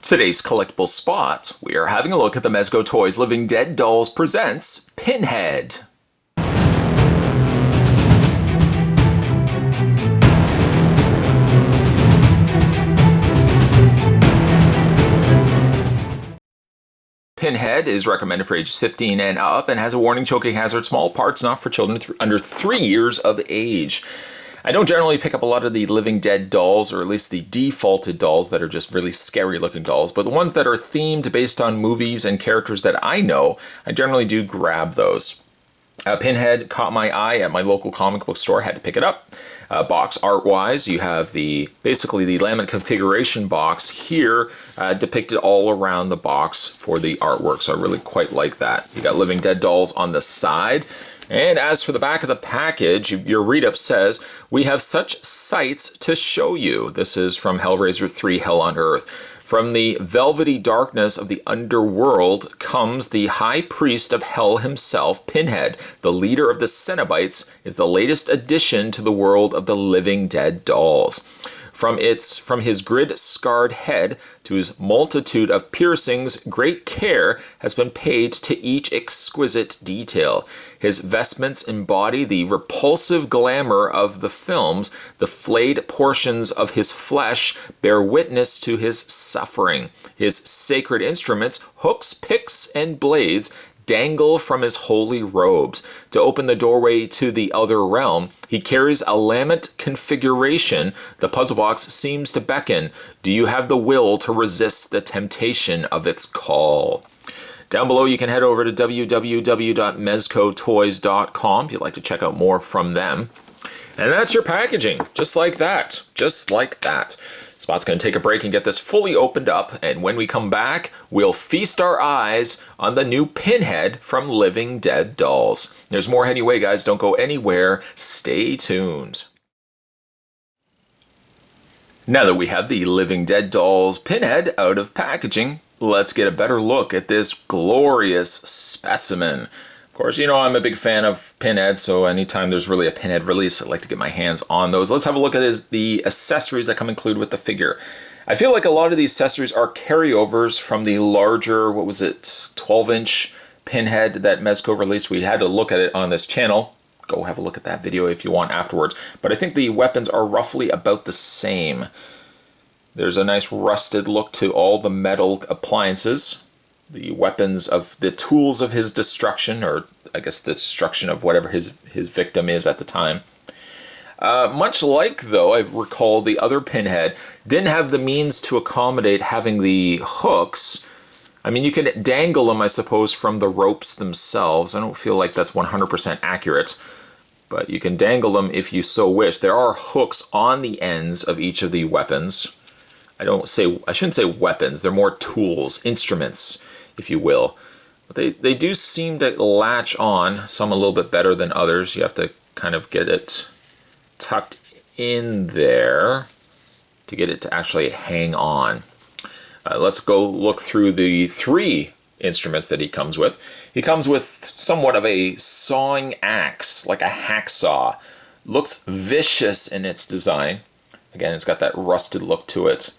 Today's Collectible Spot, we are having a look at the Mezco Toyz Living Dead Dolls presents Pinhead. Pinhead is recommended for ages 15 and up and has a warning, choking hazard, small parts not for children under 3 years of age. I don't generally pick up a lot of the Living Dead dolls, or at least the defaulted dolls that are just really scary looking dolls, but the ones that are themed based on movies and characters that I know, I generally do grab those. Pinhead caught my eye at my local comic book store, had to pick it up. Box art wise, you have basically the laminate configuration box here depicted all around the box for the artwork, so I really quite like that. You got Living Dead dolls on the side. And as for the back of the package, your read-up says, "We have such sights to show you." This is from Hellraiser 3, Hell on Earth. From the velvety darkness of the underworld comes the high priest of hell himself, Pinhead. The leader of the Cenobites is the latest addition to the world of the Living Dead dolls. From his grid-scarred head to his multitude of piercings, great care has been paid to each exquisite detail. His vestments embody the repulsive glamour of the films. The flayed portions of his flesh bear witness to his suffering. His sacred instruments, hooks, picks, and blades, dangle from his holy robes. To open the doorway to the other realm, he carries a laminate configuration. The puzzle box seems to beckon. Do you have the will to resist the temptation of its call? Down below, you can head over to www.mezcotoyz.com if you'd like to check out more from them. And that's your packaging, just like that, just like that. Spot's going to take a break and get this fully opened up, and when we come back, we'll feast our eyes on the new Pinhead from Living Dead dolls. There's more heading away, guys. Don't go anywhere. Stay tuned. Now that we have the Living Dead dolls Pinhead out of packaging, let's get a better look at this glorious specimen. Of course, you know I'm a big fan of Pinhead, so anytime there's really a Pinhead release, I like to get my hands on those. Let's have a look at the accessories that come included with the figure. I feel like a lot of these accessories are carryovers from the larger, 12-inch Pinhead that Mezco released. We had to look at it on this channel. Go have a look at that video if you want afterwards. But I think the weapons are roughly about the same. There's a nice rusted look to all the metal appliances. The weapons of the tools of his destruction, or I guess the destruction of whatever his victim is at the time. Much like, though, I recall the other Pinhead didn't have the means to accommodate having the hooks. I mean, you can dangle them, I suppose, from the ropes themselves. I don't feel like that's 100% accurate, but you can dangle them if you so wish. There are hooks on the ends of each of the weapons. I shouldn't say weapons, they're more tools, instruments, if you will. But they do seem to latch on, some a little bit better than others. You have to kind of get it tucked in there to get it to actually hang on. Let's go look through the 3 instruments that he comes with. He comes with somewhat of a sawing axe, like a hacksaw. Looks vicious in its design. Again, it's got that rusted look to it.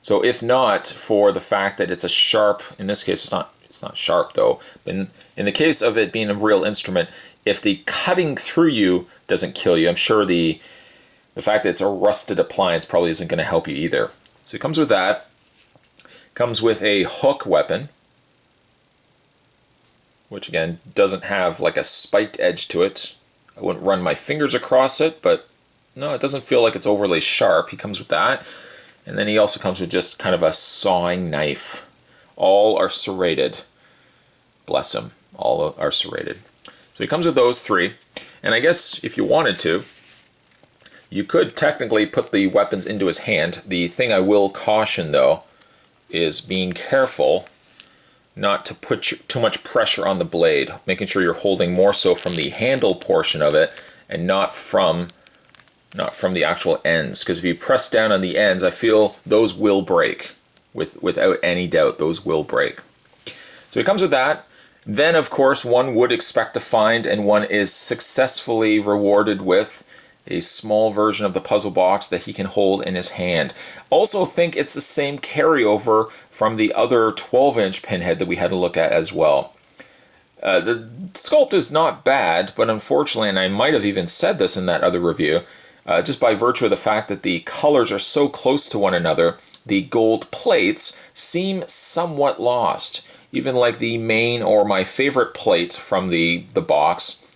So if not for the fact that it's a sharp, in this case it's not sharp though, but in the case of it being a real instrument, if the cutting through you doesn't kill you, I'm sure the fact that it's a rusted appliance probably isn't going to help you either. So it comes with that. Comes with a hook weapon, which again doesn't have like a spiked edge to it. I wouldn't run my fingers across it, but no, it doesn't feel like it's overly sharp. He comes with that. And then he also comes with just kind of a sawing knife. All are serrated. Bless him. All are serrated. So he comes with those 3. And I guess if you wanted to, you could technically put the weapons into his hand. The thing I will caution, though, is being careful not to put too much pressure on the blade. Making sure you're holding more so from the handle portion of it and not from the actual ends, because if you press down on the ends, I feel those will break. Without any doubt, those will break. So it comes with that. Then, of course, one would expect to find, and one is successfully rewarded with, a small version of the puzzle box that he can hold in his hand. Also think it's the same carryover from the other 12-inch Pinhead that we had to look at as well. The sculpt is not bad, but unfortunately, and I might have even said this in that other review, just by virtue of the fact that the colors are so close to one another, the gold plates seem somewhat lost. Even like the main or my favorite plate from the box,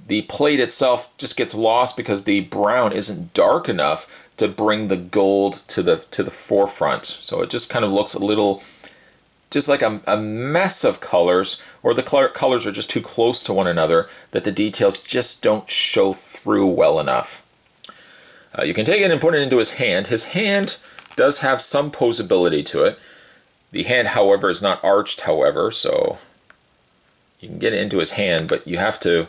the plate itself just gets lost because the brown isn't dark enough to bring the gold to the forefront. So it just kind of looks a little, just like a mess of colors, or the colors are just too close to one another that the details just don't show through well enough. You can take it and put it into his hand. His hand does have some poseability to it. The hand, however, is not arched, however, so you can get it into his hand, but you have to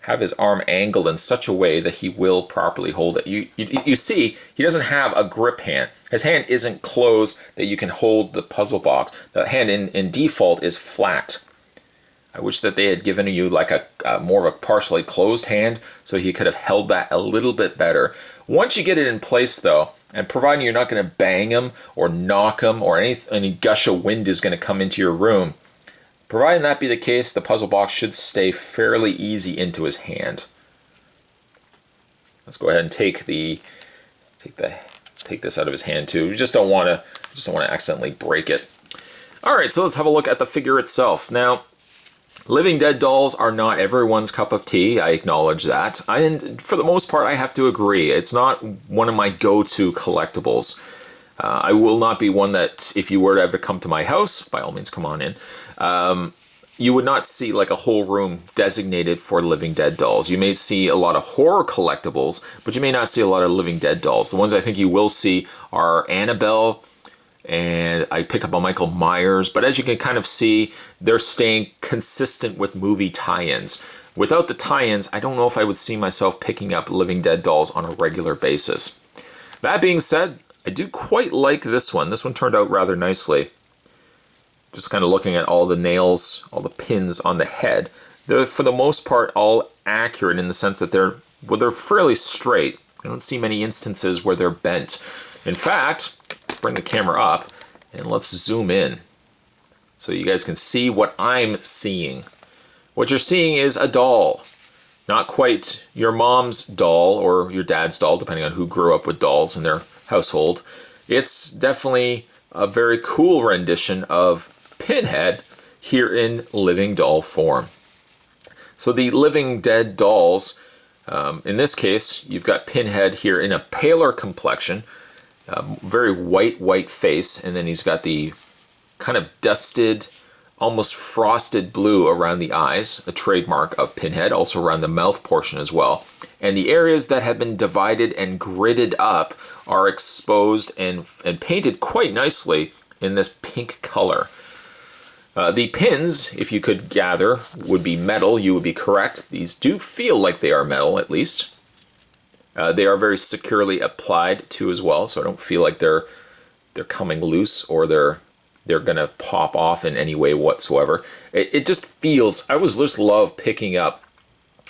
have his arm angled in such a way that he will properly hold it. You see, he doesn't have a grip hand. His hand isn't closed that you can hold the puzzle box. The hand in default is flat. I wish that they had given you like a more of a partially closed hand so he could have held that a little bit better. Once you get it in place though, and providing you're not going to bang him or knock him or any gush of wind is going to come into your room, providing that be the case, the puzzle box should stay fairly easy into his hand. Let's go ahead and take this out of his hand too. You just don't want to accidentally break it. All right, so let's have a look at the figure itself. Now, Living Dead dolls are not everyone's cup of tea, I acknowledge that. And for the most part, I have to agree. It's not one of my go-to collectibles. I will not be one that, if you were to ever come to my house, by all means come on in, you would not see like a whole room designated for Living Dead dolls. You may see a lot of horror collectibles, but you may not see a lot of Living Dead dolls. The ones I think you will see are Annabelle, and I picked up on Michael Myers, but as you can kind of see, they're staying consistent with movie tie-ins. Without the tie-ins, I don't know if I would see myself picking up Living Dead dolls on a regular basis. That being said, I do quite like this one. This one turned out rather nicely. Just kind of looking at all the nails, all the pins on the head. They're, for the most part, all accurate in the sense that they're fairly straight. I don't see many instances where they're bent. In fact, bring the camera up and let's zoom in so you guys can see what I'm seeing. What you're seeing is a doll. Not quite your mom's doll or your dad's doll, depending on who grew up with dolls in their household. It's definitely a very cool rendition of Pinhead here in living doll form. So the Living Dead dolls, in this case, you've got Pinhead here in a paler complexion, very white face, and then he's got the kind of dusted, almost frosted blue around the eyes, a trademark of Pinhead, also around the mouth portion as well. And the areas that have been divided and gridded up are exposed and painted quite nicely in this pink color. The pins, if you could gather, would be metal. You would be correct. These do feel like they are metal, at least. They are very securely applied too as well, so I don't feel like they're coming loose or they're gonna pop off in any way whatsoever. It just feels, I always just love picking up,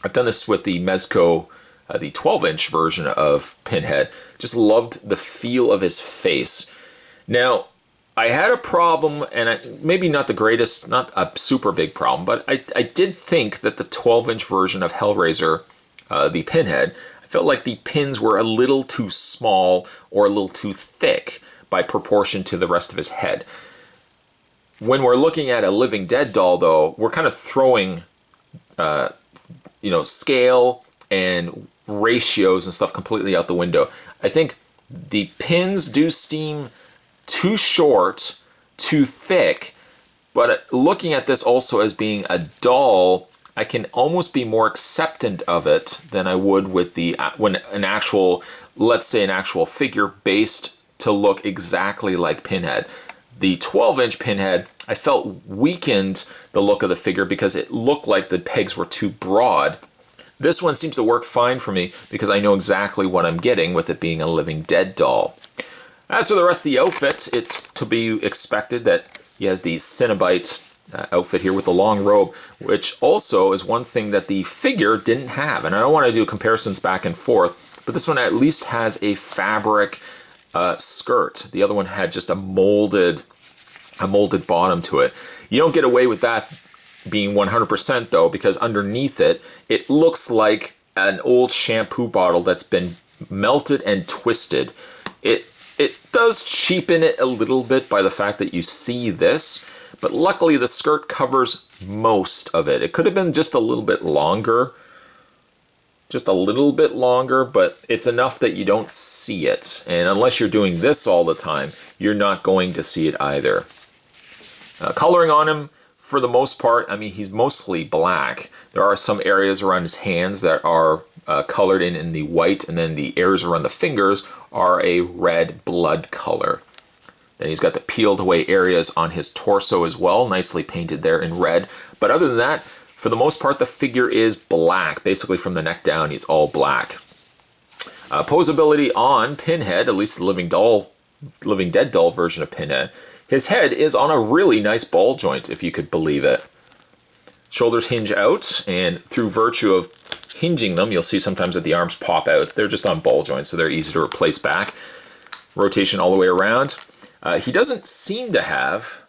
I've done this with the Mezco, the 12-inch version of Pinhead. Just loved the feel of his face. Now, I had a problem, and maybe not the greatest, not a super big problem, but I did think that the 12-inch version of Hellraiser, the Pinhead, I felt like the pins were a little too small or a little too thick by proportion to the rest of his head. When we're looking at a Living Dead doll, though, we're kind of throwing, scale and ratios and stuff completely out the window. I think the pins do seem too short, too thick, but looking at this also as being a doll, I can almost be more acceptant of it than I would with let's say an actual figure based to look exactly like Pinhead. The 12-inch Pinhead, I felt weakened the look of the figure because it looked like the pegs were too broad. This one seems to work fine for me because I know exactly what I'm getting with it being a Living Dead doll. As for the rest of the outfit, it's to be expected that he has the Cenobite outfit here with the long robe, which also is one thing that the figure didn't have. And I don't want to do comparisons back and forth, but this one at least has a fabric skirt. The other one had just a molded bottom to it. You don't get away with that being 100% though, because underneath it, it looks like an old shampoo bottle that's been melted and twisted. It does cheapen it a little bit by the fact that you see this, but luckily the skirt covers most of it. It could have been just a little bit longer, but it's enough that you don't see it. And unless you're doing this all the time, you're not going to see it either. Coloring on him, for the most part, I mean, he's mostly black. There are some areas around his hands that are colored in the white, and then the areas around the fingers are a red blood color. Then he's got the peeled away areas on his torso as well, nicely painted there in red. But other than that, for the most part, the figure is black. Basically from the neck down, it's all black. Poseability on Pinhead, at least the Living Dead doll version of Pinhead. His head is on a really nice ball joint, if you could believe it. Shoulders hinge out, and through virtue of hinging them, you'll see sometimes that the arms pop out. They're just on ball joints, so they're easy to replace back. Rotation all the way around. He doesn't seem to have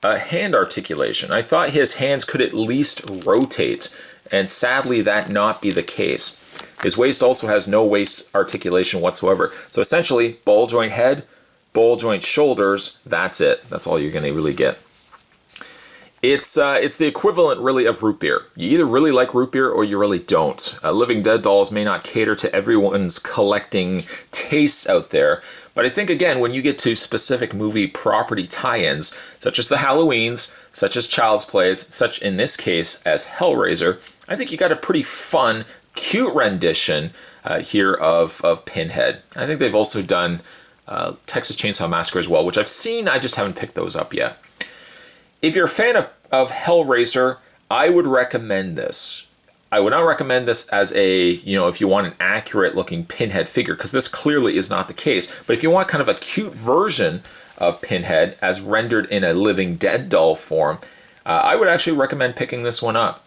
hand articulation. I thought his hands could at least rotate, and sadly that not be the case. His waist also has no waist articulation whatsoever. So essentially, ball joint head, ball joint shoulders, that's it. That's all you're gonna really get. It's the equivalent really of root beer. You either really like root beer or you really don't. Living Dead dolls may not cater to everyone's collecting tastes out there, but I think again, when you get to specific movie property tie-ins, such as the Halloweens, such as Child's Plays, such in this case as Hellraiser, I think you got a pretty fun, cute rendition here of Pinhead. I think they've also done Texas Chainsaw Massacre as well, which I've seen, I just haven't picked those up yet. If you're a fan of Hellraiser, I would recommend this. I would not recommend this as a, if you want an accurate looking Pinhead figure, because this clearly is not the case. But if you want kind of a cute version of Pinhead as rendered in a Living Dead doll form, I would actually recommend picking this one up.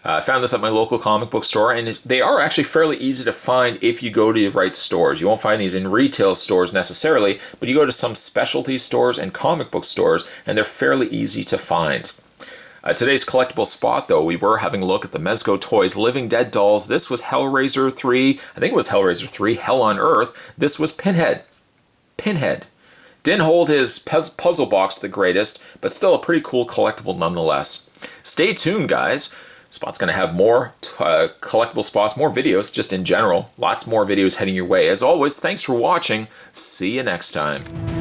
I found this at my local comic book store, and they are actually fairly easy to find if you go to the right stores. You won't find these in retail stores necessarily, but you go to some specialty stores and comic book stores, and they're fairly easy to find. Today's collectible spot, though, we were having a look at the Mezco Toyz Living Dead dolls. This was Hellraiser 3. I think it was Hellraiser 3, Hell on Earth. This was Pinhead. Pinhead. Didn't hold his puzzle box the greatest, but still a pretty cool collectible nonetheless. Stay tuned, guys. Spot's going to have more collectible spots, more videos just in general. Lots more videos heading your way. As always, thanks for watching. See you next time.